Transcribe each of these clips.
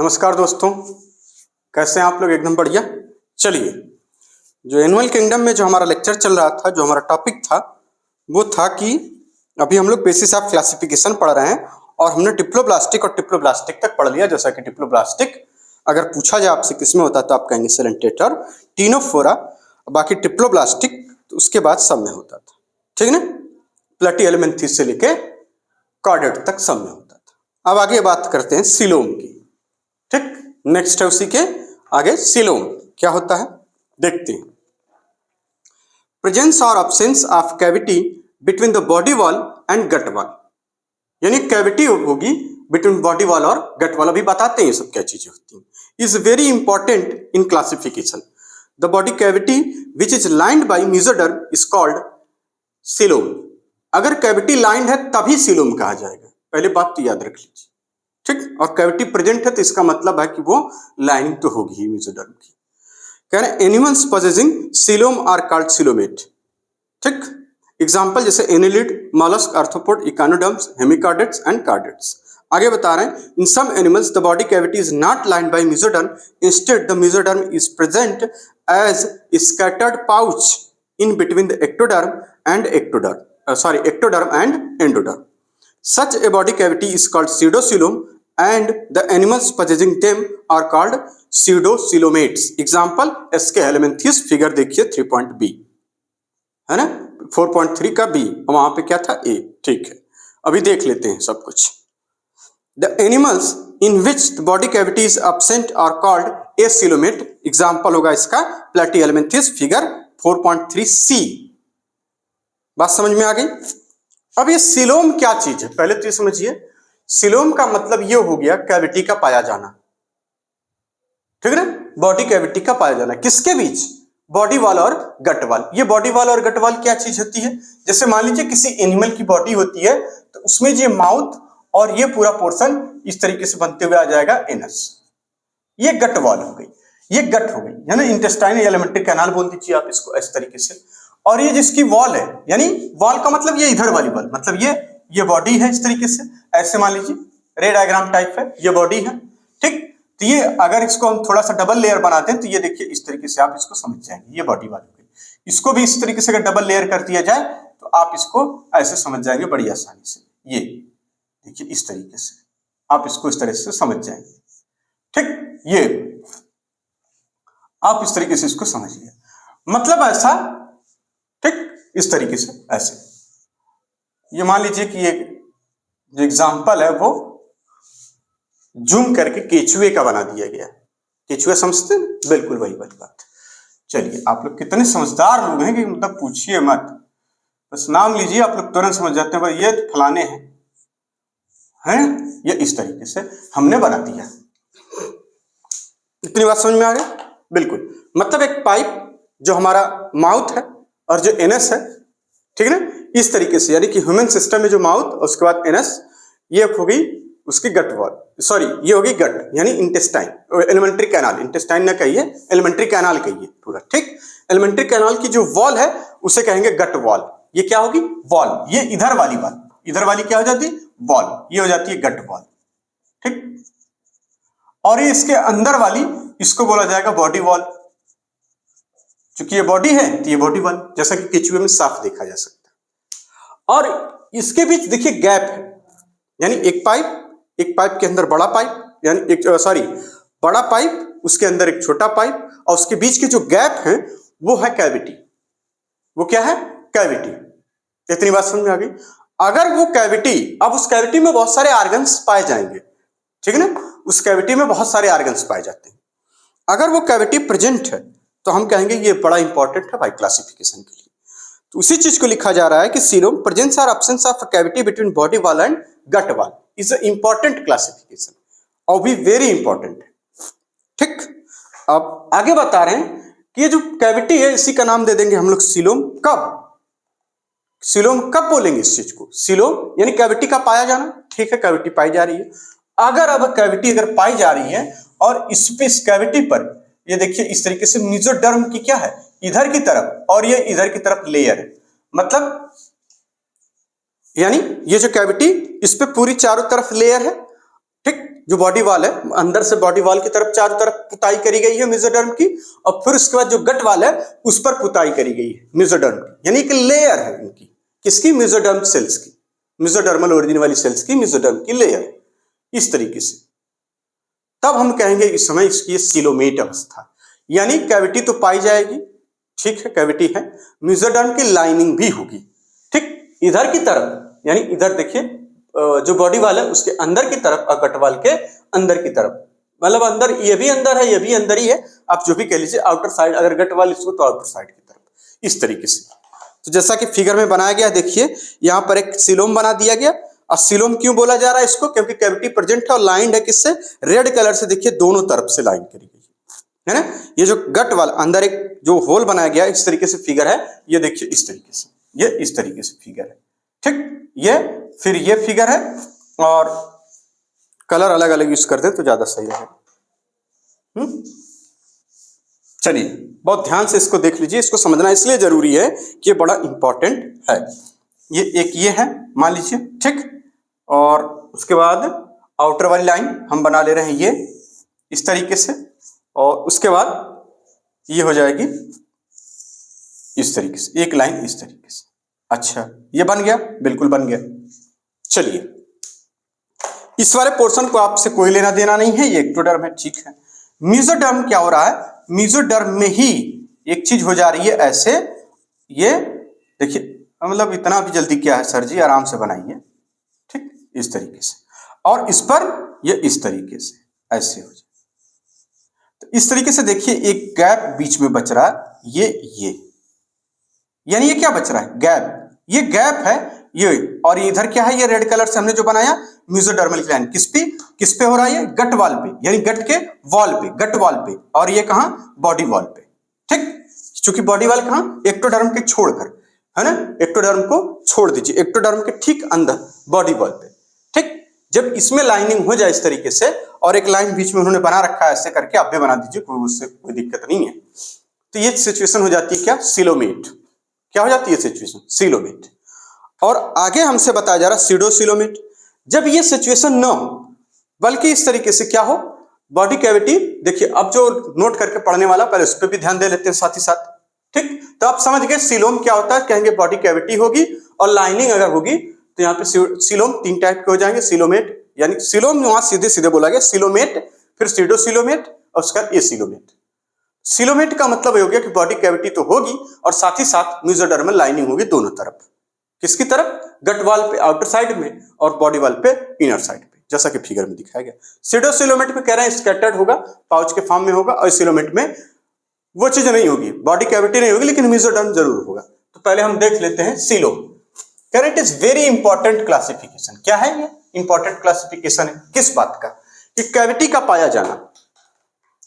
नमस्कार दोस्तों, कैसे हैं आप लोग? एकदम बढ़िया। चलिए, जो एनुअल किंगडम में जो हमारा लेक्चर चल रहा था, जो हमारा टॉपिक था, वो था कि अभी हम लोग बेसिस ऑफ क्लासिफिकेशन पढ़ रहे हैं और हमने डिप्लोब्लास्टिक और ट्रिप्लोब्लास्टिक तक पढ़ लिया। जैसा कि डिप्लोब्लास्टिक अगर पूछा जाए आपसे किसमें होता है तो आप कहेंगे सेलेंटेटर, टीनोफोरा। बाकी ट्रिप्लोब्लास्टिक तो उसके बाद सब में होता था, ठीक ना? प्लेटिहेल्मिन्थेस से लेके कॉर्डेट तक सब में होता था। अब आगे बात करते हैं सीलोम की। ठीक, नेक्स्ट है उसी के आगे सीलोम क्या होता है देखते हैं। प्रेजेंस और absence of cavity between the body wall and gut wall, यानी कैविटी होगी बिटवीन बॉडी वॉल और गट वॉल। अभी बताते हैं ये सब क्या चीजें होती हैं। Is very important in classification. The body cavity which is lined by mesoderm is called coelom. अगर कैविटी लाइंड है तभी सीलोम कहा जाएगा, पहले बात तो याद रख लीजिए। ठीक, और कैविटी प्रेजेंट है तो इसका मतलब है कि वो लाइनिंग तो होगी ही मेसोडर्म की। कह रहे हैं animals possessing coelom are called coelomate. ठीक, एग्जांपल जैसे annelid, mollusc, arthropod, echinoderms, hemichordates and chordates. आगे बता रहे हैं in some animals the body cavity is not lined by mesoderm, instead the mesoderm is present as scattered pouch in between the ectoderm and endoderm. Such a body cavity is called pseudocoelom and the animals possessing them are called pseudocoelomates. Example Escherichia figure देखिए 3.b है ना, 4.3 का b, वहां पे क्या था a। ठीक है, अभी देख लेते हैं सब कुछ। The animals in which the body cavity is absent are called acoelomate. Example होगा इसका Platyhelminthes फिगर 4.3c। बात समझ में आ गई? अब ये सीलोम क्या चीज है पहले तो ये समझिए। सीलोम का मतलब ये हो गया कैविटी का पाया जाना, ठीक है ना? बॉडी कैविटी का पाया जाना किसके बीच? बॉडी वॉल और गट वॉल। ये बॉडी वॉल और गट वॉल क्या चीज होती है? जैसे मान लीजिए किसी एनिमल की बॉडी होती है तो उसमें ये माउथ और ये पूरा पोर्शन इस तरीके से बनते हुए आ जाएगा एनस। ये गट वॉल हो गई, ये गट हो गई, है ना? इंटेस्टाइनल एलिमेंट्री कैनाल बोल दीजिए आप इसको इस तरीके से। और ये जिसकी वॉल है, यानी वॉल का मतलब ये इधर वाली वॉल, मतलब ये बॉडी है इस तरीके से। ऐसे मान लीजिए रे डायग्राम टाइप है, ये बॉडी है। ठीक, तो ये अगर इसको हम थोड़ा सा डबल लेयर बनाते हैं तो ये देखिए इस तरीके से आप इसको समझ जाएंगे, ये बॉडी वाली हुई। इसको भी इस तरीके से अगर डबल लेयर कर दिया जाए तो आप इसको ऐसे समझ जाएंगे बड़ी आसानी से। ये देखिए इस तरीके से आप इसको इस तरह से समझ जाएंगे। ठीक, ये आप इस तरीके से इसको समझिए, मतलब ऐसा। ठीक, इस तरीके से ऐसे। ये मान लीजिए कि ये जो एग्जाम्पल है वो जूम करके केचुए का बना दिया गया। केचुआ समझते हैं? बिल्कुल वही वाली बात। चलिए, आप लोग कितने समझदार लोग हैं कि मतलब पूछिए मत, बस नाम लीजिए आप लोग तुरंत समझ जाते हैं। भाई ये फलाने हैं, ये इस तरीके से हमने बना दिया। इतनी बात समझ में आ गई? बिल्कुल, मतलब एक पाइप जो हमारा माउथ है और जो एनस है, ठीक है ना, इस तरीके से, यानी कि ह्यूमन सिस्टम में जो माउथ और उसके बाद एनस, ये हो गई उसकी गट वॉल, सॉरी ये होगी गट यानी इंटेस्टाइन, एलिमेंट्री कैनाल। इंटेस्टाइन ना कहिए, एलिमेंट्री कैनाल कहिए पूरा। ठीक, एलिमेंट्री कैनाल की जो वॉल है उसे कहेंगे गट वॉल। ये क्या होगी? वॉल। ये इधर वाली वॉल, इधर वाली क्या हो जाती है? वॉल। ये हो जाती है गट वॉल। ठीक, और ये इसके अंदर वाली, इसको बोला जाएगा बॉडी वॉल। क्योंकि ये बॉडी है तो ये बॉडी वॉल, जैसा कि केचुए में साफ देखा जा सकता है। और इसके बीच देखिए गैप है, यानी एक पाइप के अंदर बड़ा पाइप, यानी बड़ा पाइप, उसके अंदर एक छोटा पाइप, और उसके बीच के जो गैप है वो है कैविटी। वो क्या है? कैविटी। इतनी बात समझ में आ गई? अगर वो कैविटी, अब उस कैविटी में बहुत सारे ऑर्गन्स पाए जाएंगे, ठीक है ना? उस कैविटी में बहुत सारे ऑर्गन्स पाए जाते हैं। अगर वो कैविटी प्रेजेंट है तो हम कहेंगे ये बड़ा इंपॉर्टेंट है भाई क्लासिफिकेशन के लिए। तो उसी चीज को लिखा जा रहा है कि सीलोम प्रेजेंस और absence of cavity between body wall and gut wall is a important classification, और भी वेरी इंपॉर्टेंट है। ठीक, अब आगे बता रहे हैं कि ये जो कैविटी है इसी का नाम दे देंगे हम लोग सीलोम। कब? सीलोम कब बोलेंगे इस चीज को? सीलोम यानी कैविटी का पाया जाना। ठीक है, कैविटी पाई जा रही है। अब कैविटी अगर पाई जा रही है और इस कैविटी पर ये देखिए इस तरीके से मेसोडर्म की क्या है? इधर की तरफ, और ये इधर की तरफ लेयर है। मतलब यानी ये जो कैविटी, इस पे पूरी चारों तरफ लेयर है। ठीक, जो बॉडी वॉल है, अंदर से बॉडी वॉल की तरफ चारों तरफ पुताई करी गई है मेसोडर्म की, और फिर उसके बाद जो गट वाल है उस पर पुताई करी गई है मेसोडर्म की, यानी कि लेयर है इनकी, किसकी, मेसोडर्म सेल्स की, मेसोडर्मल ओरिजिन वाली सेल्स की मेसोडर्म की लेयर, इस तरीके से। तब हम कहेंगे इस समय इसकी सीलोमेट अवस्था, यानी कैविटी तो पाई जाएगी, ठीक है, कैविटी है, मेसोडर्म की लाइनिंग भी होगी, ठीक, इधर की तरफ, यानी इधर देखिए जो बॉडी वाल है उसके अंदर की तरफ और गटवाल के अंदर की तरफ, मतलब अंदर, ये भी अंदर है, ये भी अंदर ही है, आप जो भी कह लीजिए, आउटर साइड अगर गटवाल इसको तो आउटर साइड की तरफ, इस तरीके से। तो जैसा कि फिगर में बनाया गया, देखिए यहाँ पर एक सिलोम बना दिया गया, और सिलोम क्यों बोला जा रहा है इसको, क्योंकि कैविटी प्रेजेंट है और लाइंड है किससे, रेड कलर से, देखिए दोनों तरफ से लाइन करी गई है ना। ये जो गट वाला अंदर एक जो होल बनाया गया इस तरीके से फिगर है, ये देखिए इस तरीके से, ये इस तरीके से फिगर है, ठीक, ये फिर ये फिगर है, और कलर अलग अलग यूज कर दे तो ज्यादा सही रहेगा। चलिए बहुत ध्यान से इसको देख लीजिए, इसको समझना इसलिए जरूरी है कि ये बड़ा इंपॉर्टेंट है। ये एक ये है मान लीजिए, ठीक, और उसके बाद आउटर वाली लाइन हम बना ले रहे हैं ये इस तरीके से, और उसके बाद ये हो जाएगी इस तरीके से, एक लाइन इस तरीके से। अच्छा, ये बन गया, बिल्कुल बन गया। चलिए इस वाले पोर्शन को आपसे कोई लेना देना नहीं है, ये एक्टोडर्म है, ठीक है। मेसोडर्म क्या हो रहा है, मेसोडर्म में ही एक चीज हो जा रही है ऐसे, ये देखिए, मतलब इतना भी जल्दी क्या है सर जी, आराम से बनाइए, ठीक, इस तरीके से, और इस पर ये इस तरीके से ऐसे हो जाए। तो इस तरीके से देखिए एक गैप बीच में बच रहा है, ये यानी ये क्या बच रहा है, गैप, ये गैप है ये, और इधर क्या है, ये रेड कलर से हमने जो बनाया मेसोडर्मल ग्लैंड, किस पे हो रहा है, ये गट वाल पे, यानी गट के वॉल पे, गट वाल पे, और ये कहां, बॉडी वॉल पे, ठीक, क्योंकि बॉडी वॉल कहां, एक्टोडर्म के छोड़कर, है ना, एक्टोडर्म को छोड़ दीजिए, एक्टोडर्म के ठीक अंदर बॉडी वॉल पे, ठीक। जब इसमें लाइनिंग हो जाए इस तरीके से, और एक लाइन बीच में उन्होंने बना रखा है ऐसे करके, आप भी बना दीजिए, कोई उससे कोई दिक्कत नहीं है। तो ये सिचुएशन हो जाती है क्या, सिलोमेट, क्या हो जाती है सिचुएशन, सिलोमेट। और आगे हमसे बताया जा रहा है सीडोसिलोमेट, जब ये सिचुएशन न हो, बल्कि इस तरीके से क्या हो, बॉडी कैविटी, देखिए अब जो नोट करके पढ़ने वाला पहले उस पर भी ध्यान दे लेते हैं साथ ही साथ, ठीक। तो आप समझ गए सिलोम क्या होता है, कहेंगे बॉडी कैविटी होगी और लाइनिंग अगर होगी तो यहाँ पे सिलोम तीन टाइप के हो जाएंगे, सिलोमेट, यानी सिलोम वहां सीधे सीधे बोला गया, सिलोमेट, फिर सीडोसिलोमेट, और उसका एसिलोमेट। सिलोमेट का मतलब ये हो गया कि बॉडी कैविटी तो होगी और साथ ही साथ मेसोडर्मल लाइनिंग होगी दोनों तरफ, किसकी तरफ, गट वाल पे आउटर साइड में, और बॉडी वाल पे इनर साइड पे, जैसा कि फिगर में दिखाया गया। सीडोसिलोमेट में कह रहे हैं स्कैटर्ड होगा, पाउच के फॉर्म में होगा, और सिलोमेट में वो चीज नहीं होगी, बॉडी कैविटी नहीं होगी, लेकिन मेसोडर्म जरूर होगा। तो पहले हम देख लेते हैं सिलोम। कह रहे it is very important classification, क्या है ये, इंपॉर्टेंट क्लासिफिकेशन है, किस बात का, कि कैविटी का पाया जाना,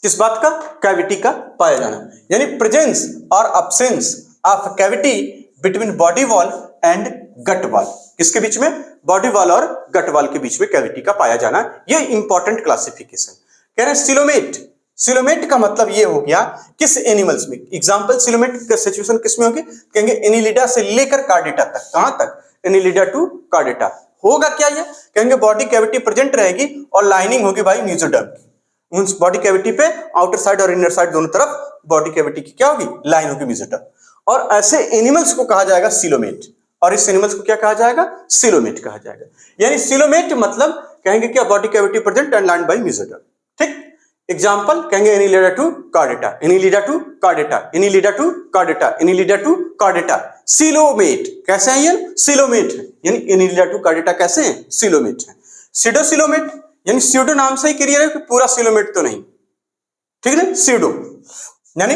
किस बात का, कैविटी का पाया जाना, यानी प्रेजेंस और absence of cavity between body wall and gut wall, किसके बीच में, बॉडी वॉल और गट वॉल के बीच में कैविटी का पाया जाना, ये इंपॉर्टेंट क्लासिफिकेशन। कह रहे हैं सिलोमेट, सिलोमेट का मतलब ये हो गया किस एनिमल्स में, एग्जांपल सिलोमेट का सिचुएशन किस में होगी, कहेंगे एनिलिडा से लेकर कार्डेटा तक, कहां तक, एनिलिडा टू कार्डेटा। होगा क्या ये, कहेंगे बॉडी कैविटी प्रेजेंट रहेगी और लाइनिंग होगी भाई मेसोडर्म की, उस बॉडी कैविटी पे आउटर साइड और इनर साइड दोनों तरफ बॉडी कैविटी की क्या होगी, लाइन होगी मेसोडर्म, और ऐसे एनिमल्स को कहा जाएगा सिलोमेट, और इस एनिमल्स को क्या कहा जाएगा, सिलोमेट कहा जाएगा। यानी सिलोमेट मतलब कहेंगे क्या, body cavity present and lined by mesoderm, ठीक। एग्जांपल कहेंगे Annelida to Chordata, Annelida to Chordata, Annelida to Chordata, Annelida to Chordata, coelomate, कैसे है ये, सिलोमेट है, यानी एनिलिडा टू कार्डेटा कैसे है, सिलोमेट है। सीडोसिलोमेट यानी सीडो नाम से ही क्लियर है कि पूरा सिलोमेट तो नहीं, ठीक है ना, सीडो यानी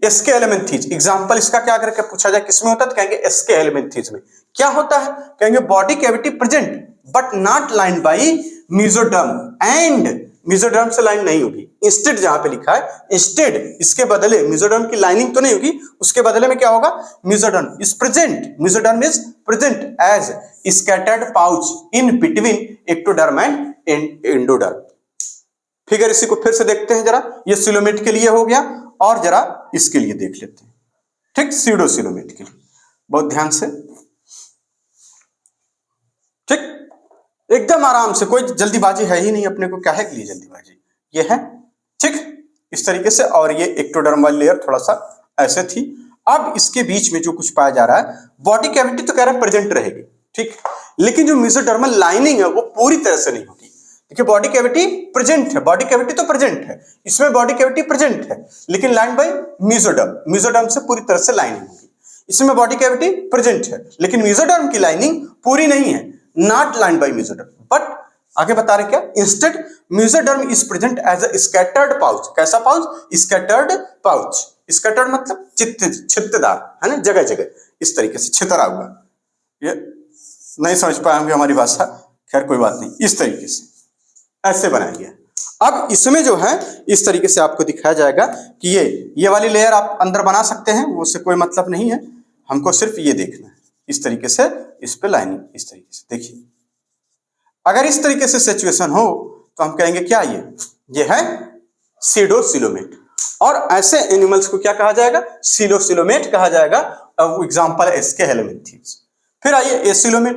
एसके एलिमेंथीज, एग्जांपल इसका क्या करके पूछा जाए किसमें होता है, तो कहेंगे एसके एलिमेंथीज में। क्या होता है, कहेंगे body cavity present but not lined by mesoderm, and mesoderm से लाइन नहीं होगी, इंस्टेड जहां पे लिखा है इंस्टेड, इसके बदले मेसोडर्म की लाइनिंग तो नहीं होगी, उसके बदले में क्या होगा, mesoderm is present, mesoderm is present as scattered pouch in between ectoderm and endoderm. Figure इसी को फिर से देखते हैं जरा, ये सिलोमेट के लिए हो गया, और जरा इसके लिए देख लेते हैं, ठीक, सीडोसिलोमेट के लिए बहुत ध्यान से, ठीक। एकदम आराम से, कोई जल्दीबाजी है ही नहीं, अपने को क्या है के लिए जल्दीबाजी, ये है। ठीक, इस तरीके से। और ये एक्टोडर्म वाली लेयर थोड़ा सा ऐसे थी। अब इसके बीच में जो कुछ पाया जा रहा है, बॉडी कैविटी तो कह रहा है प्रेजेंट रहेगी, ठीक, लेकिन जो मेसोडर्मल लाइनिंग है वो पूरी तरह से नहीं होगी। देखिए बॉडी कैविटी प्रेजेंट है, बॉडी कैविटी तो प्रेजेंट है, इसमें बॉडी कैविटी प्रेजेंट है, लेकिन लाइन बाय मेसोडर्म, मेसोडर्म से पूरी तरह से लाइनिंग होगी। इसमें बॉडी कैविटी प्रेजेंट है, लेकिन मेसोडर्म की लाइनिंग पूरी नहीं है, not line by mesoderm. But आगे बता रहे क्या, instead mesoderm is present as a scattered pouch. कैसा पाउच? Scattered pouch. स्कैटर्ड मतलब छित्तेदार, है ना, जगह जगह इस तरीके से छितरा हुआ। ये नहीं समझ पाए होंगे हमारी भाषा, खैर कोई बात नहीं, इस तरीके से ऐसे बनाया गया। अब इसमें जो है इस तरीके से आपको दिखाया जाएगा कि ये वाली लेयर आप अंदर बना सकते हैं, वो उससे कोई मतलब नहीं है, हमको सिर्फ ये देखना है। इस तरीके से इस पे लाइनिंग इस तरीके से देखिए। अगर इस तरीके से सिचुएशन हो तो हम कहेंगे क्या, ये है सीडोसिलोमेट। और ऐसे एनिमल्स को क्या कहा जाएगा? सीलोसिलोमेट कहा जाएगा। एग्जांपल है इसके हेलमिंथीज। फिर आइए एसिलोमेट,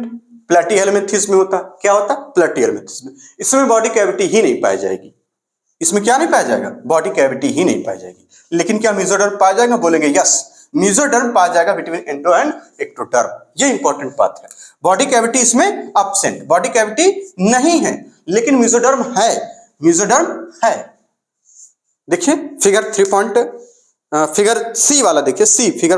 प्लेटीहेलमिंथीज में होता, क्या होता? प्लेटीहेलमिंथीज में। इसमें बॉडी कैविटी ही नहीं पाई जाएगी। इसमें क्या नहीं पाया जाएगा? बॉडी कैविटी ही नहीं पाई जाएगी। लेकिन क्या मेसोडर्म पाया जाएगा? बोलेंगे यस, मेसोडर्म पाया जाएगा बिटवीन एंडो एंड एक्टोडर्म। ये इंपॉर्टेंट बात है। बॉडी कैविटी इसमें एब्सेंट, बॉडी कैविटी नहीं है, लेकिन मेसोडर्म है, मेसोडर्म है। देखिए फिगर 3 फिगर सी वाला देखिए, सी फिगर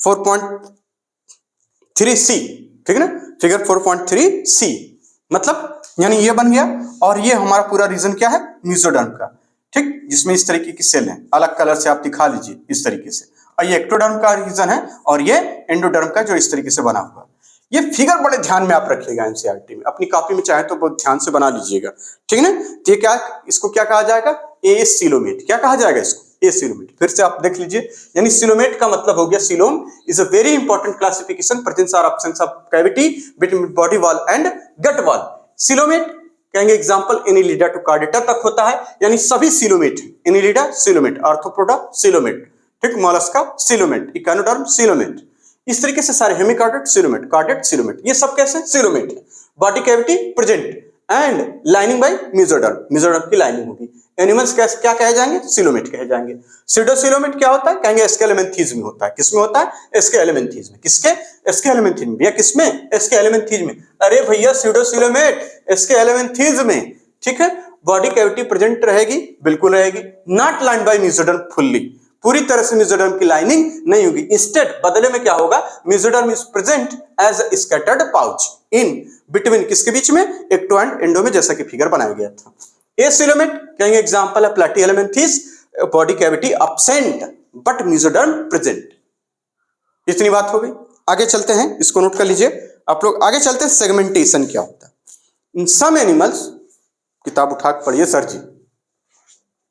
4.3 सी, ठीक है ना, फिगर 4.3 सी, मतलब यानी ये बन गया। और ये हमारा पूरा रीजन क्या है? मेसोडर्म का, ठीक, जिसमें इस तरीके की सेल है, अलग कलर से आप दिखा लीजिए इस तरीके से। और ये एक्टोडर्म का रीजन है, और ये एंडोडर्म का जो इस तरीके से बना हुआ। ये फिगर बड़े ध्यान में आप रखिएगा, एनसीईआरटी में अपनी कॉपी में चाहे तो बहुत ध्यान से बना लीजिएगा, ठीक है ना। तो ये क्या, इसको क्या कहा जाएगा? एसिलोमेट। क्या कहा जाएगा इसको? एसिलोमेट। फिर से आप देख लीजिए, यानी सिलोमेट का मतलब हो गया, coelom is a very important classification, presence और absence of cavity between body wall and gut wall. Coelomate कहेंगे एग्जांपल एनिलिडा टू कार्डेटा तक होता है, यानी सभी coelomate, Annelida coelomate, Arthropoda coelomate, ठीक, मोलस्का सिलोमेट, इकोनोडर्म सिलोमेट, इस तरीके से सारे हेमिकॉर्डेट सिलोमेट, कॉर्डेट सिलोमेट, ये सब कैसे? सिलोमेट है। Body cavity present and lining bye mesoderm, mesoderm की लाइनिंग होगी। एनिमल्स क्या कहे जाएंगे? सिलोमेट कहे जाएंगे। सीडोसिलोमेट क्या होता है? कहेंगे एस्केलेमेंथीज में होता है। किसमें होता है? एस्केलेमेंथीज में। किसके? एस्केलेमेंथीज में। भैया किसमें? एस्केलेमेंथीज में। अरे भैया सीडोसिलोमेट एस्केलेमेंथीज में, ठीक है। बॉडी कैविटी प्रेजेंट रहेगी, बिल्कुल रहेगी, not lined by mesoderm fully, पूरी तरह से मेसोडर्म की लाइनिंग नहीं होगी। इंस्टेड बदले में क्या होगा? Mesoderm is present as a scattered pouch in between, किसके बीच में? एक्टो एंड एंडो में, जैसा कि फिगर बनाया गया था। एसिलोमेट कहेंगे एग्जांपल है Platyhelminthes, body cavity absent but mesoderm present. इतनी बात हो गई। आगे चलते हैं, इसको नोट कर लीजिए आप लोग। आगे चलते हैं, सेगमेंटेशन क्या होता है। इन सम एनिमल्स, किताब उठा के पढ़िए सर जी,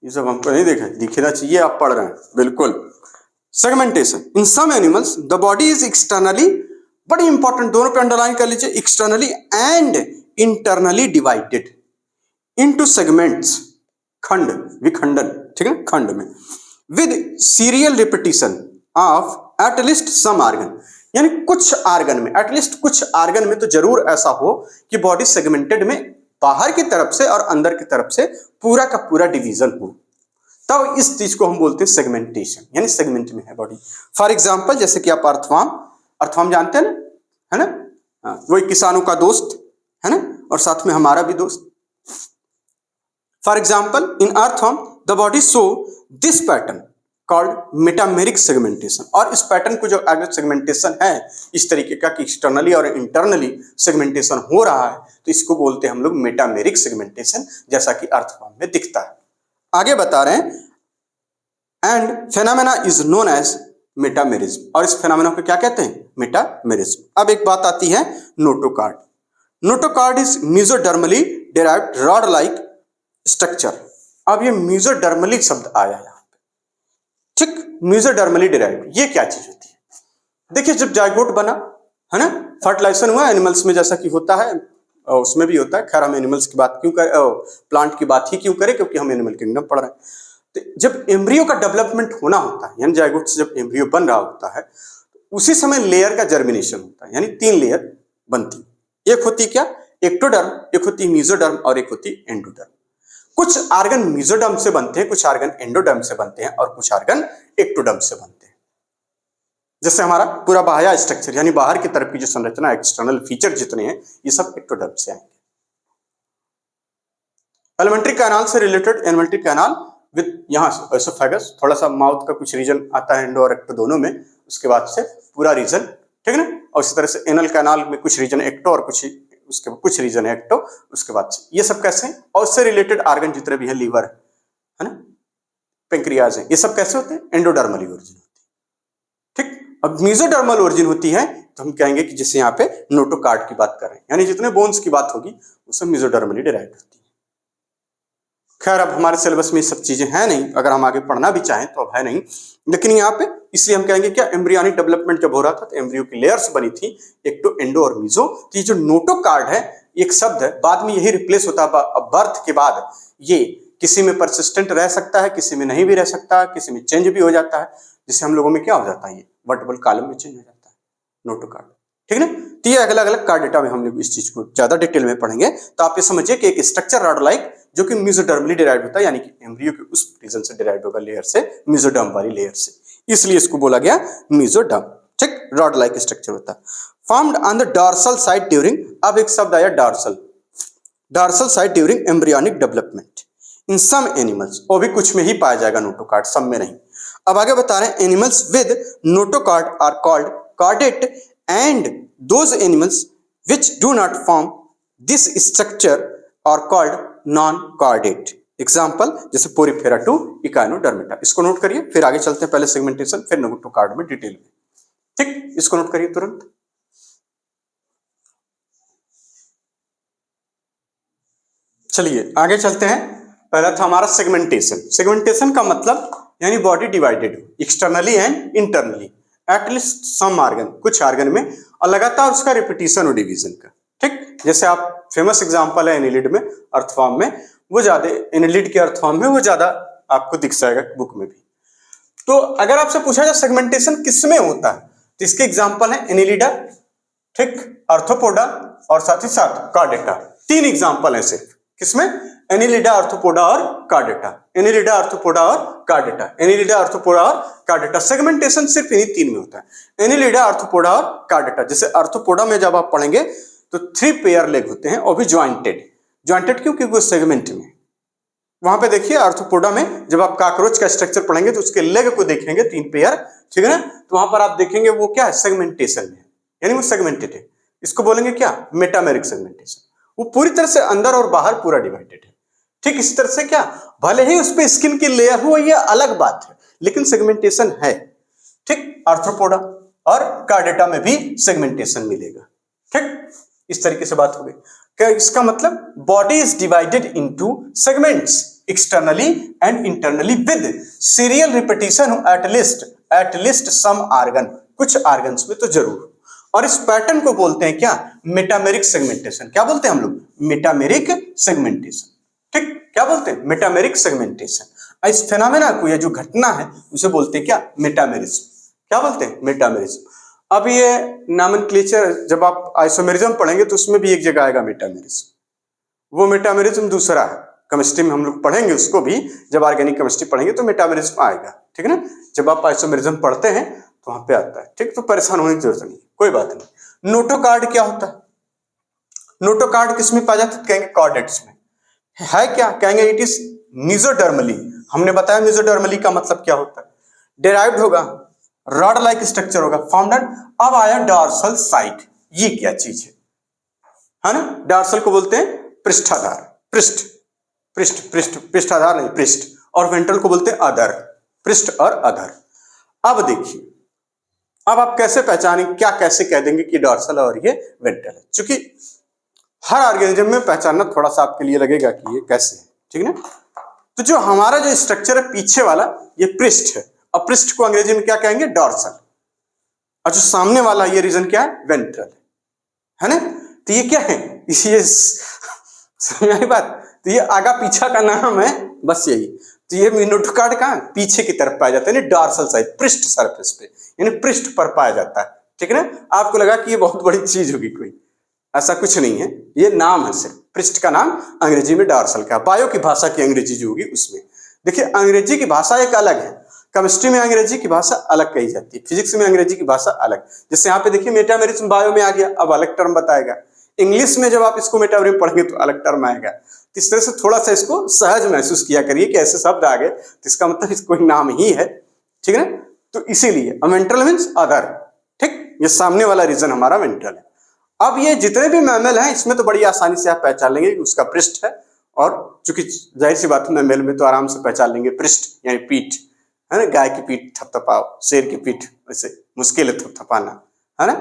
ये सब हमको नहीं दिखना चाहिए, आप पढ़ रहे हैं बिल्कुल। Segmentation in some animals the body is externally, बड़ी इंपॉर्टेंट, दोनों पे अंडरलाइन कर लीजिए, externally and internally divided into segments, खंड, विखंडन, ठीक है, खंड में, with serial repetition of at least some organ, यानी कुछ आर्गन में, एटलीस्ट कुछ आर्गन में तो जरूर ऐसा हो कि बॉडी सेगमेंटेड में बाहर की तरफ से और अंदर की तरफ से पूरा का पूरा डिवीजन हो, तब इस चीज को हम बोलते हैं सेगमेंटेशन, यानी सेगमेंट में है बॉडी। फॉर एग्जांपल जैसे कि आप अर्थवाम, अर्थवाम जानते हैं ना, है ना, वही किसानों का दोस्त है ना, और साथ में हमारा भी दोस्त। For example in earthworm the body show this pattern called metameric segmentation, और इस पैटर्न को जो अगर सेगमेंटेशन है इस तरीके का कि एक्सटर्नली और इंटरनली सेगमेंटेशन हो रहा है, तो इसको बोलते हैं हम लोग मेटामेरिक सेगमेंटेशन, जैसा कि अर्थवर्म में दिखता है। आगे बता रहे हैं, and phenomena is known as metamerism, और इस फेनोमेना को क्या कहते हैं? मेटामेरिज्म। अब एक बात आती है notochord. Notochord is मेसोडर्मली derived rod like structure. अब ये मेसोडर्मली शब्द आया यहाँ पे, ठीक, मेसोडर्मली डेराइव्ड, ये क्या चीज होती है? देखिए जब जाइगोट बना है ना, फर्टिलाइजेशन हुआ एनिमल्स में, जैसा कि होता है उसमें भी होता है, खैर हम एनिमल्स की बात क्यों करें, प्लांट की बात ही क्यों करें, क्योंकि हम एनिमल किंगडम पढ़ रहे हैं। तो जब एम्ब्रियो का डेवलपमेंट होना होता है, यानी जाइगोट से जब एम्ब्रियो बन रहा होता है, उसी समय लेयर का जर्मिनेशन होता है, यानी 3 लेयर बनती। एक होती क्या? एक्टोडर्म, एक होती है मेसोडर्म और एक होती है एंडोडर्म। कुछ आर्गन मेसोडर्म से बनते हैं, कुछ आर्गन एंडोडर्म से बनते हैं और कुछ आर्गन एक्टोडर्म से बनते हैं। जैसे हमारा पूरा बाह्य स्ट्रक्चर यानी बाहर की तरफ की जो संरचना, एक्सटर्नल फीचर जितने हैं, ये सब एक्टोडर्म से आएंगे। एलिमेंट्री कैनाल से रिलेटेड, एलिमेंट्री कैनाल विद यहाँ से एसोफेगस, थोड़ा सा माउथ का कुछ रीजन आता है एंडो और एक्टो दोनों में, उसके बाद से पूरा रीजन, ठीक है ना। और इसी तरह से एनल कैनाल में कुछ रीजन एक्टो और उसके कुछ रीजन है एक्टो, उसके बाद से ये सब कैसे हैं। और उससे रिलेटेड आर्गन जितने भी है, लीवर है ना, पेंक्रियाज है, ये सब कैसे होते हैं, एंडोडर्मली ओरिजिन होती है। ठीक, अब मेसोडर्मल ओरिजिन होती है तो हम कहेंगे कि जैसे यहाँ पे नोटोकार्ड की बात कर रहे हैं, यानी जितने बोन्स की बात होगी वो सब मेसोडर्मली डिराइव होती है। खैर अब हमारे सिलेबस में ये सब चीजें हैं नहीं, अगर हम आगे पढ़ना भी चाहें तो अब है नहीं, लेकिन यहाँ पे इसलिए हम कहेंगे क्या, एम्ब्रियोनिक डेवलपमेंट जब हो रहा था तो एम्ब्रियो की लेयर्स बनी थी, एक्टो, एंडो और मीजो। तो ये जो नोटोकार्ड है एक शब्द है, बाद में यही रिप्लेस होता है। बर्थ के बाद ये किसी में परसिस्टेंट रह सकता है, किसी में नहीं भी रह सकता, किसी में चेंज भी हो जाता है, जिससे हम लोगों में क्या हो जाता है, ये वर्टिबल कॉलम में चेंज हो जाता है नोटोकार्ड, ठीक है ना। तो ये अलग अलग कार्ड डेटा में हम लोग इस चीज को ज्यादा डिटेल में पढ़ेंगे। तो आप ये समझिए कि एक स्ट्रक्चर रॉड लाइक जो कि मेसोडर्मली डिराइव होता है, यानी कि एम्ब्रियो के उस रीजन से डिराइव होगा, लेयर से, मेसोडर्म वाली लेयर से, इसलिए इसको बोला गया मेसोडर्म। ठीक, रॉड लाइक स्ट्रक्चर होता है। Formed on the dorsal side during, अब एक शब्द आया dorsal, dorsal side during embryonic development in some animals, वो भी कुछ में ही पाया जाएगा नोटोकार्ड, सब में नहीं। अब आगे बता रहे हैं, animals with notochord are called chordate and those animals which do not form this structure are called non chordate. Example जैसे पोरीफेरा टू इकाइनोडर्मिटा, इसको नोट करिए, फिर आगे चलते हैं, पहले सेगमेंटेशन फिर नोटोकार्ड में डिटेल में। ठीक, इसको नोट करिए तुरंत। चलिए आगे चलते हैं। पहला था हमारा सेगमेंटेशन। सेगमेंटेशन का मतलब यानी बॉडी डिवाइडेड हो externally and internally, at least some organ, कुछ आर्गन में, और लगातार उसका रिपीटिशन और डिवीजन का। ठीक, जैसे आप फेमस एग्जांपल है एनिलिड में, अर्थफॉर्म में, वो ज्यादा, एनिलिड के अर्थफॉर्म में वो ज्यादा आपको दिख जाएगा बुक में भी। तो अगर आपसे पूछा जाए सेगमेंटेशन किसमें होता है, तो इसके एग्जांपल है एनिलिडा, ठीक, आर्थ्रोपोडा और साथ ही साथ कार्डेटा। तीन एग्जांपल है सिर्फ, किसमें, एनिलिडा, आर्थ्रोपोडा और कार्डेटा, एनिलिडा, आर्थ्रोपोडा और कार्डेटा, एनिलिडा, आर्थ्रोपोडा और कार्डेटा। सेगमेंटेशन सिर्फ इन्हीं तीन में होता है, एनिलिडा, आर्थ्रोपोडा और कार्डेटा। जैसे आर्थ्रोपोडा में जब आप पढ़ेंगे तो 3 पेयर लेग होते हैं और भी ज्वाइंटेड, ज्वाइंटेड क्यों, क्योंकि वो सेगमेंट में। वहां पे देखिए आर्थ्रोपोडा में जब आप कॉकरोच का स्ट्रक्चर पढ़ेंगे तो उसके लेग को देखेंगे 3 पेयर, ठीक है ना, तो वहां पर आप देखेंगे वो क्या है, सेगमेंटेशन में, यानी वो सेगमेंटेड है। इसको बोलेंगे क्या, मेटामेरिक सेगमेंटेशन। वो पूरी तरह से अंदर और बाहर पूरा डिवाइडेड है। ठीक, इसी तरह से क्या, भले ही उस पे स्किन की लेयर हो, ये अलग बात है, लेकिन सेगमेंटेशन है। ठीक, आर्थ्रोपोडा और कार्डेटा में भी सेगमेंटेशन मिलेगा। ठीक, इस तरीके से बात हो गई। क्या इसका मतलब, body is divided into segments externally and internally with serial repetition at least some organ, कुछ आर्गन्स में तो जरूर। और इस पैटर्न को बोलते हैं क्या, मेटामेरिक सेगमेंटेशन। क्या बोलते हैं हम लोग, मेटामेरिक सेगमेंटेशन। ठीक, क्या बोलते हैं, मेटामेरिक सेगमेंटेशन। इस फेनोमेना को, यह जो घटना है, उसे बोलते हैं क्या, मेटामेरिज्म। क्या बोलते हैं, मेटामेरिज्म। अब ये नॉमेनक्लेचर जब आप आइसोमेरिज्म पढ़ेंगे तो उसमें भी एक जगह आएगा मेटामेरिज्म। वो मेटामेरिज्म दूसरा है, केमिस्ट्री में हम लोग पढ़ेंगे उसको भी, जब ऑर्गेनिक केमिस्ट्री पढ़ेंगे तो मेटामेरिज्म आएगा, ठीक है ना। जब आप आइसोमेरिज्म पढ़ते हैं तो वहां पे आता है। ठीक, तो परेशान होने की जरूरत नहीं, कोई बात नहीं। नोटोकार्ड क्या होता है, नोटोकार्ड किसमें पाया जाता है, कहेंगे कॉर्डेट्स में। है क्या, कहेंगे इट इज मेसोडर्मली। हमने बताया मेसोडर्मली का मतलब क्या होता है, डिराइव्ड होगा, रॉड लाइक स्ट्रक्चर होगा, फाउंडेड। अब आया डॉर्सल साइड, ये क्या चीज है ना। डॉर्सल को बोलते हैं पृष्ठाधार, पृष्ठ, पृष्ठ, पृष्ठ, पृष्ठाधार नहीं, पृष्ठ। और वेंट्रल को बोलते हैं अधर, पृष्ठ और अधर। अब देखिए, अब आप कैसे पहचानें, क्या कैसे कह देंगे कि डॉर्सल और ये वेंट्रल है, क्योंकि हर ऑर्गेनिज्म में पहचानना थोड़ा सा आपके लिए लगेगा कि ये कैसे है, ठीक है ना। तो जो हमारा जो स्ट्रक्चर है पीछे वाला, ये पृष्ठ है, और पृष्ठ को अंग्रेजी में क्या कहेंगे, डॉर्सल। और जो सामने वाला ये रीजन क्या है, वेंट्रल है ना। तो ये क्या है, ये समझ आई बात। तो ये आगा पीछा का नाम है, बस यही। तो ये नोटोकार्ड कहाँ, पीछे की तरफ पाया जाता है, डॉर्सल साइड, पृष्ठ सरफेस पे, यानी पृष्ठ पर पाया जाता है, ठीक है ना। आपको लगा कि ये बहुत बड़ी चीज होगी कोई, ऐसा कुछ नहीं है, ये नाम है सिर्फ, पृष्ठ का नाम अंग्रेजी में डॉर्सल का। बायो की भाषा की अंग्रेजी जो होगी उसमें देखिए अंग्रेजी की भाषा एक अलग है, केमिस्ट्री में अंग्रेजी की भाषा अलग कही जाती है, फिजिक्स में अंग्रेजी की भाषा अलग। जैसे यहाँ पे देखिए मेटामेरिज्म बायो में आ गया, अब अलग टर्म बताएगा। इंग्लिश में जब आप इसको मेटामेरिज्म पढ़ेंगे तो अलग टर्म आएगा। तो इस तरह से थोड़ा सा इसको सहज महसूस किया करिए कि ऐसे शब्द आ गए तो इसका मतलब इसको नाम ही है, ठीक है ना। तो इसीलिए वेंट्रल मीन्स अदर, ठीक, ये सामने वाला रीजन हमारा वेंट्रल है। अब ये जितने भी मैमल हैं इसमें तो बड़ी आसानी से आप पहचान लेंगे कि उसका पृष्ठ है, और चूंकि जाहिर सी बात है मैमल में तो आराम से पहचान लेंगे पृष्ठ यानी पीठ, है ना। गाय की पीठ थपथपाओ, शेर की पीठ वैसे मुश्किल है थपथपाना, है ना।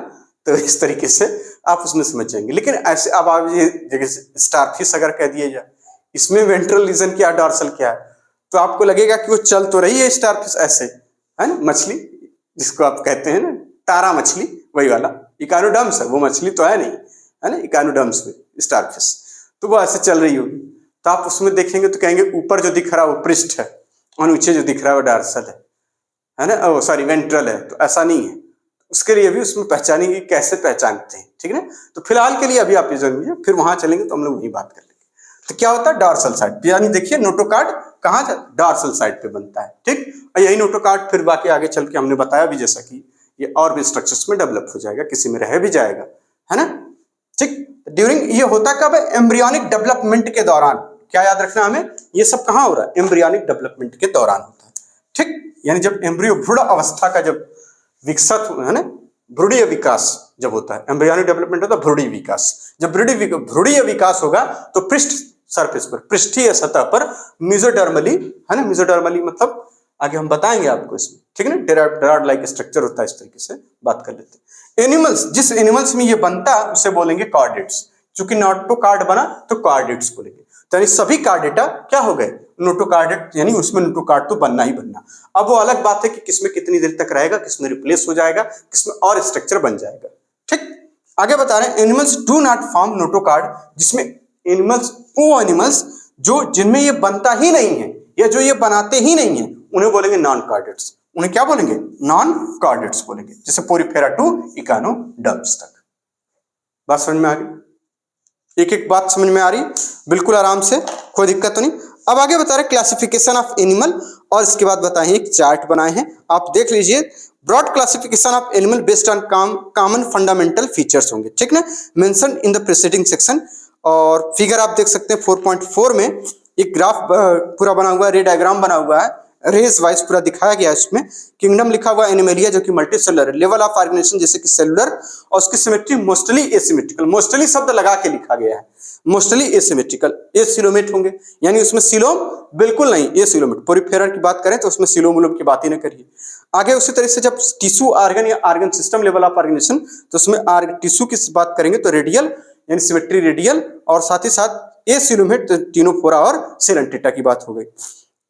तो इस तरीके से आप उसमें समझ जाएंगे। लेकिन ऐसे अब आप ये जगह स्टारफिश अगर कह दिया जाए इसमें वेंट्रल रीजन क्या डॉर्सल क्या है, तो आपको लगेगा कि वो चल तो रही है स्टारफिश ऐसे, है ना, मछली जिसको आप कहते हैं ना तारा मछली, वही वाला इकानोडर्म्स है, वो मछली तो है नहीं, है ना, इकानोडर्म्स में स्टारफिश, तो वो ऐसे चल रही होगी। तो आप उसमें देखेंगे तो कहेंगे ऊपर जो दिख रहा है वो पृष्ठ है और नीचे जो दिख रहा है वो डॉर्सल है ना, ओ सॉरी वेंट्रल है। तो ऐसा नहीं है, उसके लिए भी उसमें पहचानेंगे कैसे पहचानते हैं, ठीक है ना। तो फिलहाल के लिए अभी आप ये जान लीजिए, फिर वहां चलेंगे तो हम लोग वही बात कर लेंगे। तो क्या होता है डॉर्सल साइड, यानी देखिए नोटोकार्ड कहाँ डॉर्सल साइड पे बनता है, ठीक। और यही नोटोकार्ड फिर बाकी आगे चल के हमने बताया भी जैसा कि ये और भी स्ट्रक्चर्स में डेवलप हो जाएगा, किसी में रह भी जाएगा, है ना, ठीक। ड्यूरिंग ये होता कब है, एम्ब्रियोनिक डेवलपमेंट के दौरान। क्या याद रखना हमें, ये सब कहाँ हो रहा है, एम्ब्रियोनिक डेवलपमेंट के दौरान होता है, ठीक। यानी जब एम्ब्रियो भ्रूण अवस्था का जब विकसित है ना, भ्रूणीय विकास जब होता है, एम्ब्रियोनिक डेवलपमेंट होता है भ्रूणीय विकास। जब भ्रूणीय विकास होगा तो पृष्ठ सरफेस पर, पृष्ठीय सतह पर मेसोडर्मली, है ना, मेसोडर्मली मतलब आगे हम बताएंगे आपको इसमें, ठीक है ना, डेरार्ड लाइक स्ट्रक्चर होता है, इस तरीके से बात कर लेते हैं। एनिमल्स, जिस एनिमल्स में ये बनता है उसे बोलेंगे कार्डेट्स। चूंकि नोटोकार्ड बना तो कार्डेट्स बोलेंगे। तो यानी सभी कार्डेटा क्या हो गए, नोटोकार्डेट, यानी उसमें नोटोकार्ड तो बनना ही बनना। अब वो अलग बात है कि किसमें कितनी देर तक रहेगा, किसमें रिप्लेस हो जाएगा, किसमें और स्ट्रक्चर बन जाएगा, ठीक। आगे बता रहे हैं animals do not form notochord, जिसमें एनिमल्स, वो एनिमल्स जो जिनमें ये बनता ही नहीं है या जो ये बनाते ही नहीं है उन्हें बोलेंगे नॉन कार्डेट्स। उन्हें क्या बोलेंगे, नॉन कार्डेट्स बोलेंगे, जैसे पोरिफेरा टू इकानोडर्म्स तक। बात समझ में आ गई, एक एक बात समझ में आ रही, बिल्कुल आराम से, कोई दिक्कत तो नहीं। अब आगे बता रहे क्लासिफिकेशन ऑफ एनिमल, और इसके बाद बताए एक चार्ट बनाए हैं, आप देख लीजिए। Broad classification of animal based on common fundamental features होंगे, ठीक ना, mention in the preceding section. और फिगर आप देख सकते हैं 4.4 में एक ग्राफ पूरा बना हुआ है, रे डायग्राम बना हुआ है, रेस वाइज पूरा दिखाया गया है। इसमें किंगडम लिखा हुआ है एनिमेलिया, जो कि multi cellular, level of organisation जैसे कि सेलुलर, और उसकी सिमेट्री मोस्टली एसिमेट्रिकल, मोस्टली शब्द लगा के लिखा गया है, मोस्टली एसिमेट्रिकल, एसिलोमेट होंगे, यानी उसमें सिलोम बिल्कुल नहीं, एसिलोमेट। पोरिफेरा की बात करें तो उसमें सिलोम उलोम की बात ही ना करिए। आगे उसी तरह से जब टिश्यू ऑर्गन या organ system level of organisation, तो उसमें टिश्यू की बात करेंगे तो रेडियल यानी सिमेट्री रेडियल, और साथ ही साथ एसिलोमेट, टिनोफोरा और सेलेंटेटा की बात हो गई।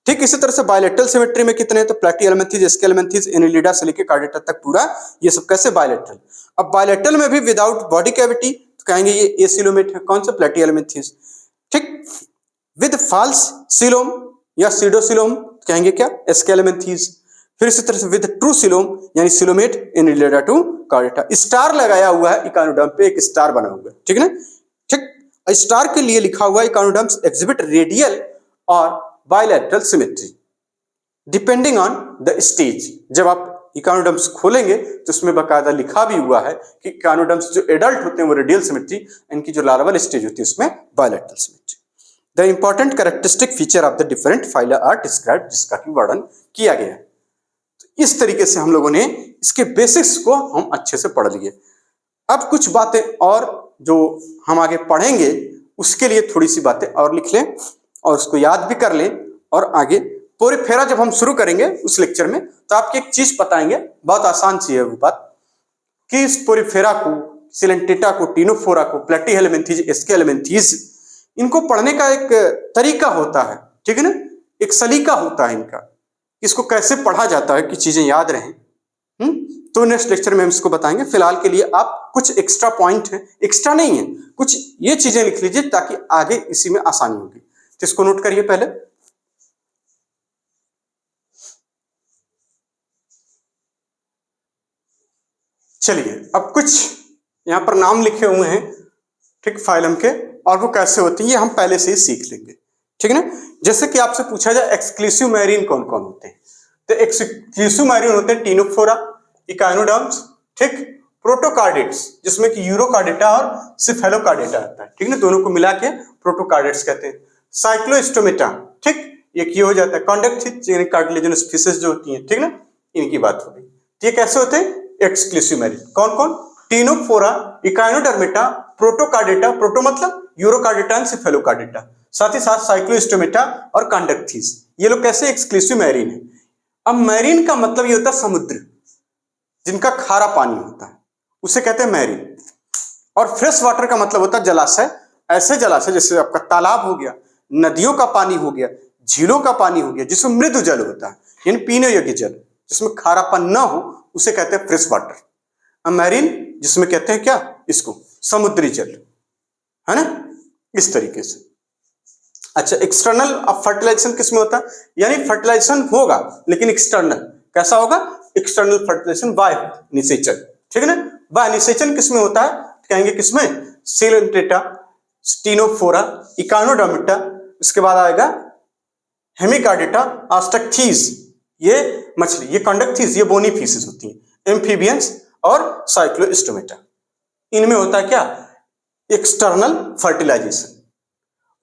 ठीक इसी तरह से बायलेटरल सिमेट्री में कितने हैं, तो प्लैटिहेल्मिन्थेस, स्केलेमिन्थेस, एनिलिडा से लेकर कार्डेटा तक पूरा, ये सब कैसे बायलेटरल। अब बायलेटरल में भी विदाउट बॉडी कैविटी तो कहेंगे ये एसिलोमेट है, कौन सा, प्लैटिहेल्मिन्थेस, ठीक। विद फॉल्स सिलोम या सीडोसिलोम कहेंगे क्या, स्केलेमिन्थेस। फिर इसी तरह से विद ट्रू सिलोम यानी coelomate, Annelida to Chordata. Star लगाया हुआ है इकानोडर्म पे, एक स्टार बना हुआ है, ठीक है ना, ठीक। स्टार के लिए लिखा हुआ है इकानोडर्म्स एग्जिबिट रेडियल और bilateral symmetry depending on the stage. जब आप इकानोडर्म्स खोलेंगे तो उसमें बाकायदा लिखा भी हुआ है कि इकानोडर्म्स जो एडल्ट होते हैं वो रेडियल सिमेट्री, इनकी जो लार्वल स्टेज होती है उसमें bilateral symmetry. The important characteristic feature of the different phyla are described, जिसका कि वर्णन किया गया है। तो इस तरीके से हम लोगों ने इसके बेसिक्स को हम अच्छे से पढ़ लिए। अब कुछ बातें और जो हम आगे पढ़ेंगे उसके लिए थोड़ी सी बातें और लिख लें और उसको याद भी कर लें, और आगे पोरिफेरा जब हम शुरू करेंगे उस लेक्चर में तो आपकी एक चीज बताएंगे, बहुत आसान सी है वो बात, कि इस पोरिफेरा को, सिलेंटेटा को, टिनोफोरा को, प्लैटिहेल्मिन्थेस, स्केलेमिन्थेस, इनको पढ़ने का एक तरीका होता है, ठीक है ना, एक सलीका होता है इनका, इसको कैसे पढ़ा जाता है कि चीजें याद रहें। तो नेक्स्ट लेक्चर में हम इसको बताएंगे। फिलहाल के लिए आप कुछ एक्स्ट्रा पॉइंट है, एक्स्ट्रा नहीं है, कुछ ये चीजें लिख लीजिए ताकि आगे इसी में आसानी होगी। तो इसको नोट करिए पहले। चलिए अब कुछ यहां पर नाम लिखे हुए हैं, ठीक, फाइलम के, और वो कैसे होती है ये हम पहले से ही सीख लेंगे, ठीक है ना। जैसे कि आपसे पूछा जाए एक्सक्लूसिव मैरीन कौन कौन होते हैं, तो एक्सक्लूसिव मैरीन होते हैं टीनोफोरा, इकाइनोडर्म्स, ठीक, प्रोटोकार्डेट्स जिसमें कि यूरोकार्डेटा और सिफेलोकार्डेटा आता है, ठीक ना, दोनों को मिला के प्रोटोकार्डेट्स कहते हैं। साइक्लोस्टोमेटा, ठीक, एक ये हो जाता है कॉन्डक्टिव यानी कार्टिलेजिनस फिशेस जो होती हैं, ठीक ना, इनकी बात हो गई। ये कैसे होते हैं एक्सक्लूसिव मैरीन, कौन कौन, टीनोफोरा, इकाइनोडर्मेटा, प्रोटोकार्डेटा, प्रोटो मतलब यूरोकार्डेटा एंड सिफेलोकार्डेटा, साथ ही साथ साइक्लोस्टोमेटा और कॉन्डक्टिव्स, ये लोग कैसे एक्सक्लूसिव मैरीन है। अब मैरीन का मतलब ये होता है समुद्र जिनका खारा पानी होता है, उसे कहते हैं मैरीन। और फ्रेश वाटर का मतलब होता है जलाशय, ऐसे जलाशय जैसे आपका तालाब हो गया, नदियों का पानी हो गया, झीलों का पानी हो गया, जिसमें मृदु जल होता है यानी पीने योग्य जल, जिसमें खारापन ना हो, उसे कहते हैं फ्रेश वाटर। अब मैरीन जिसमें कहते हैं क्या, इसको समुद्री जल, है ना, इस तरीके से। अच्छा, एक्सटर्नल अब फर्टिलाइजेशन किसमें होता है, यानी फर्टिलाइजेशन होगा लेकिन एक्सटर्नल, कैसा होगा, एक्सटर्नल फर्टिलाइजेशन बाय निषेचन, ठीक है ना। बाय निषेचन किसमें होता है, कहेंगे किसमें, सिलेंट्रेटा, स्टीनोफोरा, इकाइनोडर्मेटा, इसके बाद आएगा हेमिकार्डेटा, आस्टक्थीज, ये मछली, ये कॉन्डक्थीज, ये बोनी फिशेस होती हैं, एम्फीबियंस और साइक्लोस्टोमेटा, इनमें होता है क्या, एक्सटर्नल फर्टिलाइजेशन।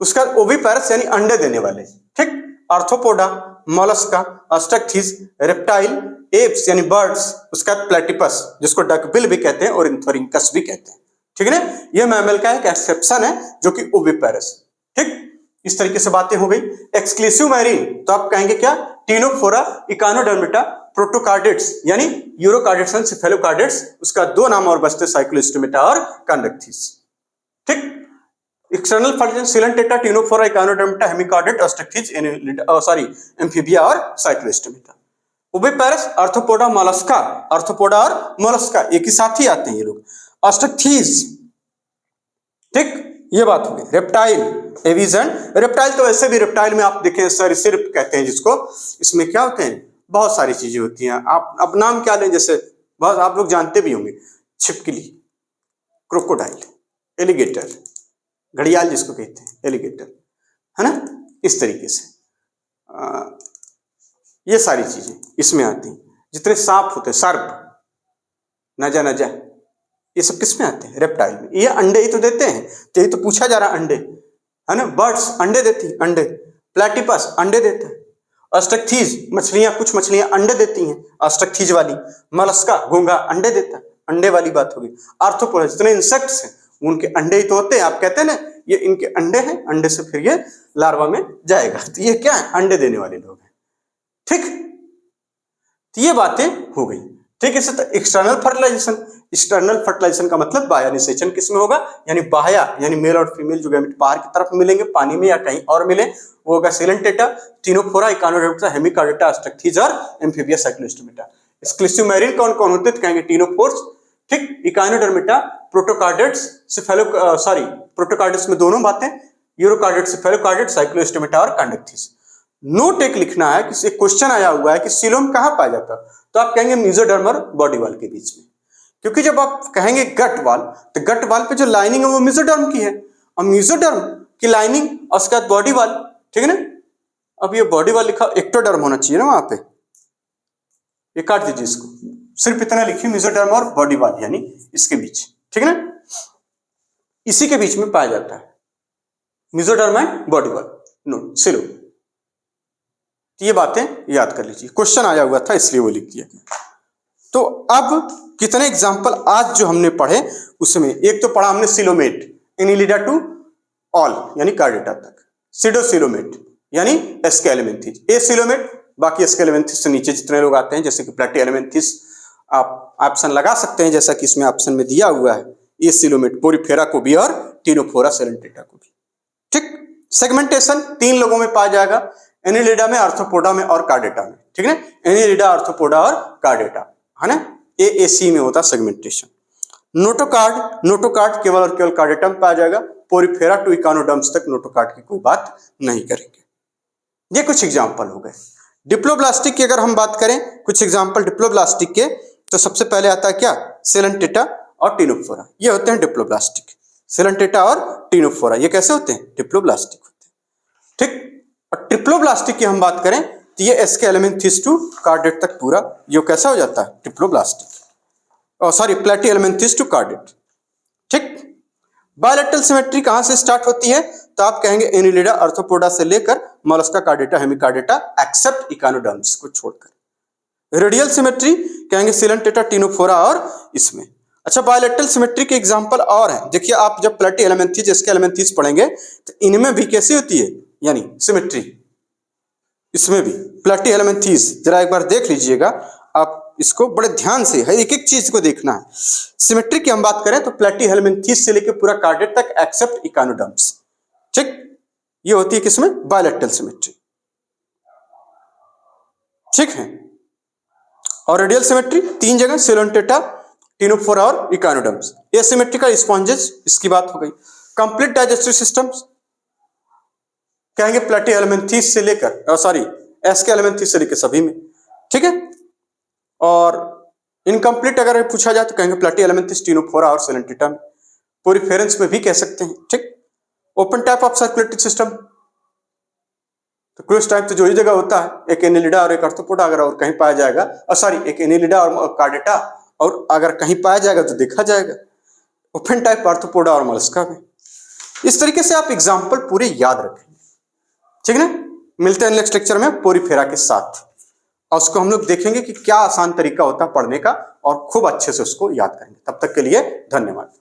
उसका ओविपेरस यानी अंडे देने वाले, ठीक, आर्थ्रोपोडा, मोलस्का, आस्टक्थीज, रेप्टाइल, एप्स यानी बर्ड्स, उसका प्लेटिपस जिसको डकबिल भी कहते हैं और इंथोरिंकस भी कहते हैं, ठीक है ना। ये मैमल का एक एक्सेप्शन है जो कि ओविपेरस, ठीक, इस तरीके से बातें हो गई। एक्सक्लूसिव मैरीन तो आप कहेंगे क्या, टीनोफोरा, इकाइनोडर्मेटा, प्रोटोकार्डेट्स यानी यूरोकार्डेट्स एंड सिफेलोकार्डेट्स, उसका दो नाम और बचते साइक्लोस्टोमेटा और कॉन्डक्थीज, ठीक। External fertilisation Coelenterata, Ctenophora, Echinodermata, hemichordate, Osteichthyes, Amphibia और Cyclostomata. Oviparous, Arthropoda, Mollusca, Arthropoda और मोलस्का एक ही साथ ही आते हैं ये लोग। आस्टक्थीज, ठीक, ये बात हो गई। रेप्टाइल, एविजन, रेप्टाइल तो ऐसे भी रेप्टाइल में आप देखें सरीसृप कहते हैं जिसको, इसमें क्या होते हैं, बहुत सारी चीजें होती हैं, आप अब नाम क्या लें, जैसे बहुत आप लोग जानते भी होंगे, छिपकली, क्रोकोडाइल, एलिगेटर, घड़ियाल जिसको कहते हैं एलिगेटर, है ना, इस तरीके से ये सारी चीजें इसमें आती हैं। जितने सांप होते हैं, सर्प, नजा नजा, ये सब किस में आते हैं, रेप्टाइल में। ये अंडे ही तो देते हैं, तो यही तो पूछा जा रहा है, अंडे, है ना, बर्ड्स अंडे देती हैं, अंडे, प्लेटिपस अंडे देते हैं, आस्टक्थीज मछलियां, कुछ मछलियां अंडे देती हैं, आस्टक्थीज वाली, मलस्का घोंगा अंडे देता है, अंडे वाली बात होगी। आर्थ्रोपोडा जितने इंसेक्ट्स हैं उनके अंडे ही तो होते हैं, आप कहते हैं ना ये इनके अंडे हैं, अंडे से फिर ये लार्वा में जाएगा, तो ये क्या है, अंडे देने वाले लोग हैं, ठीक। तो ये बातें हो गई, ठीक है। एक्सटर्नल फर्टिलाइजेशन, एक्सटर्नल फर्टिलाइजेशन का मतलब बाह्य निषेचन किसमें होगा, यानी बाह्य यानी मेल और फीमेल जो गैमेट बाहर की तरफ मिलेंगे पानी में या कहीं और मिले, वो होगा सिलेंटेटा, टीनोफोरा, इकाइनोडर्मेटा, हेमिकार्डेटा, आस्टक्थीज और एम्फीबिया, साइक्लोस्टोमेटा। एक्सक्लूसिव मैरीन कौन कौन होते हैं, तो कहेंगे टीनोफोर्स, ठीक, इकाइनोडर्मेटा, प्रोटोकार्डेट्स, प्रोटोकार्डेट्स में दोनों बातें, यूरोकार्डेट, सिफेलोकार्डेट, साइक्लोस्टोमेटा और कॉन्डक्थीज। नोट एक लिखना है कि एक क्वेश्चन आया हुआ है कि सीलोम कहां पाया जाता है, तो आप कहेंगे मेसोडर्म और बॉडी वॉल के बीच में, क्योंकि जब आप कहेंगे गट वॉल, तो गट वॉल पे जो लाइनिंग है वो मेसोडर्म की है, और मेसोडर्म की लाइनिंग और उसके बाद बॉडी वॉल, ठीक है ना। अब ये बॉडी वॉल लिखा, एक्टोडर्म होना चाहिए ना वहां पे, ये काट दीजिए इसको, सिर्फ इतना लिखिए मेसोडर्म और बॉडी वॉल यानी इसके बीच, ठीक है ना, इसी के बीच में पाया जाता है mesoderm and body wall, not सिलो। ये बातें याद कर लीजिए, क्वेश्चन आया हुआ था इसलिए वो लिख दिया। तो अब कितने एग्जाम्पल आज जो हमने पढ़े उसमें, एक तो पढ़ा हमने सिलोमेट, एनिलिडा टू ऑल यानी कार्डेटा तक, सीडोसिलोमेट यानी एस्केलेमेंथिस, ए सिलोमेट, बाकी एस्केलेमेंथिस से नीचे जितने लोग आते हैं जैसे कि प्लेटिहेलमिन्थिस, आप ऑप्शन लगा सकते हैं जैसा कि इसमें ऑप्शन में दिया हुआ है, ए सिलोमेट, पोरीफेरा को भी और टीनोफोरा सेलेंटेटा को भी, ठीक। सेगमेंटेशन 3 लोगों में पाया जाएगा, एनिलिडा में, आर्थ्रोपोडा में और कार्डेटा में, ठीक है ना, एनिलिडा, आर्थ्रोपोडा और कार्डेटा, है ना, एएसी में होता सेगमेंटेशन। नोटोकार्ड, नोटोकार्ड केवल और केवल कार्डेटा में पाया जाएगा, पोरीफेरा टू इकानोडर्म्स तक नोटोकार्ड की कोई बात नहीं करेंगे। ये कुछ एग्जाम्पल हो गए। डिप्लोब्लास्टिक की अगर हम बात करें, कुछ एग्जाम्पल डिप्लोब्लास्टिक के, तो सबसे पहले आता है क्या, सेलेंटेटा और टीनोफोरा, ये होते हैं डिप्लोब्लास्टिक। सिलेंटेटा और टिनोफोरा, ये कैसे होते हैं? डिप्लोब्लास्टिक होते हैं। ठीक, और ट्रिप्लोब्लास्टिक की हम बात करें तो ये एस्केलेमेंथिस टू कार्डेट तक पूरा ये कैसा हो जाता है? Triploblastic, sorry Platyhelminthes to chordate. ठीक, बायलैटरल सिमेट्री कहां से स्टार्ट होती है? तो आप कहेंगे एनिलिडा आर्थ्रोपोडा से लेकर मोलस्का कार्डेटा हेमिकार्डेटा एक्सेप्ट इकानोडर्म्स को छोड़कर। रेडियल सिमेट्री कहेंगे सिलेंटेटा टिनोफोरा और इसमें। अच्छा, बायलैटरल सिमेट्री के एग्जांपल और हैं। देखिए आप जब प्लेटिहेलमिन्थेस एस्केलेमेंथिस पढ़ेंगे तो इनमें भी कैसी होती है यानी सिमेट्री, इसमें भी प्लेटिहेलमिन्थेस जरा एक बार देख लीजिएगा आप, इसको बड़े ध्यान से है, एक एक चीज को देखना है। सिमेट्री की हम बात करें तो प्लेटिहेलमिन्थेस से लेकर पूरा कार्डेट तक एक्सेप्ट इकानोडर्म्स। ठीक, ये होती है किसमें? Bilateral symmetry. ठीक है, और रेडियल सिमेट्री तीन जगह सिलेंटेटा, टिनोफोरा और इकानोडर्म्स। एसिमेट्रिकल स्पॉन्जेस, इसकी बात हो गई। कंप्लीट डाइजेस्टिव सिस्टम्स कहेंगे प्लेटिहेलमिन्थेस से लेकर सॉरी एस्केलेमेंथिस से लेकर सभी में। ठीक है, और इनकम्प्लीट अगर पूछा जाए तो कहेंगे प्लेटिहेलमिन्थेस, टिनोफोरा और सिलेंटेटा में। पोरिफेरेंस में भी कह सकते हैं। ठीक, open type of circulatory system तो क्लोज टाइप तो जो ही जगह होता है, एक एनिलिडा और एक आर्थ्रोपोडा अगर और कहीं पाया जाएगा, सॉरी एक एनिलिडा और कार्डेटा और अगर कहीं पाया जाएगा तो देखा जाएगा। ओपन टाइप आर्थ्रोपोडा और मोलस्का में। इस तरीके से आप एग्जाम्पल पूरे याद रखेंगे। ठीक है ना, मिलते हैं नेक्स्ट लेक्चर में पोरीफेरा के साथ, और उसको हम लोग देखेंगे कि क्या आसान तरीका होता है पढ़ने का और खूब अच्छे से उसको याद करेंगे। तब तक के लिए धन्यवाद।